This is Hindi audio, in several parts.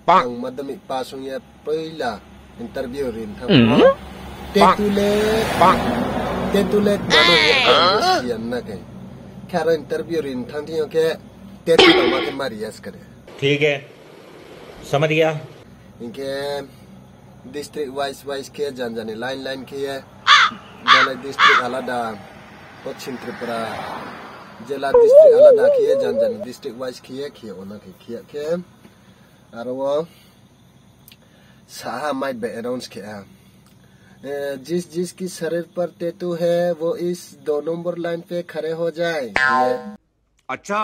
ang madami pasong ya pila interview rin thang tetulet mano ya sian na ke karo interview rin thang thi ke tetu ma ke marias करे ठीक है समझ गया इनके डिस्ट्रिक्ट वाइज के जान लाइन के जाने डिस्ट्रिक्ट आलादा पश्चिम त्रिपुरा जिला डिस्ट्रिक्ट आलादा के जान डिस्ट्रिक्ट वाइज के ओना के और वो साहा माइट बैकग्राउंड्स के जिसकी शरीर पर टैटू है वो इस 2 नंबर लाइन पे खड़े हो जाए अच्छा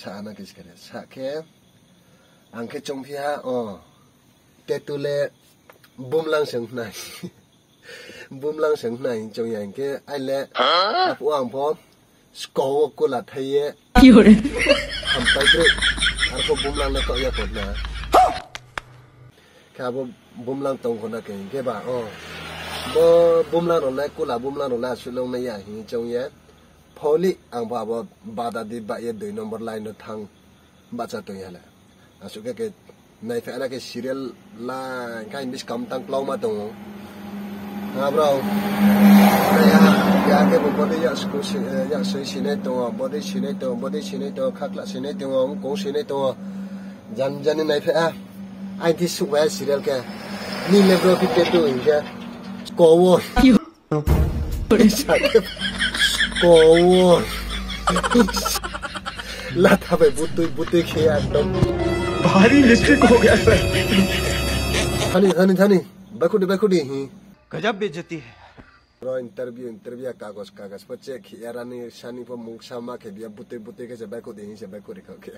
साना किस करे साके आंखे चोंफिया टैटू ले बुमलांग संनाय बुमलांग संनाय चोंयां के आइले आपु आंफो स्को कोला थाये योरे हम पाइद्रे आरको बुमलांग न तो या कोना खाबो बुमलांग तों कोना के बा बो बुमलांग रोना कोला बुमलांग रोना सुलों न या हि चोंया फौली आं बाबो बादा दि बा ये 2 नंबर लाइन न थांग बाचा तो याला असुके के नै फेला के सीरियल ला काइन बिस कम तंग क्लाउ मा दङ ब्रो या के बदे या स्कू या सै सिने दङ बदे सिने दङ खाक्ला सिने दङ गौ सिने दङ जान नै फेआ आइ दि सुवा सीरियल के नि लेब्रो फिटे तो इनके कोवो कोवो ला थाबे बुतु खे एकदम भारी मिस्टेक हो गया सर थानी बैकुडी ही गजब बेइज्जती है रो इंटरव्यू कागज पर चेक यारानी शानी पर मुंग सामा के बिया बुते के से बैकुडी ही से बैकुडी खा के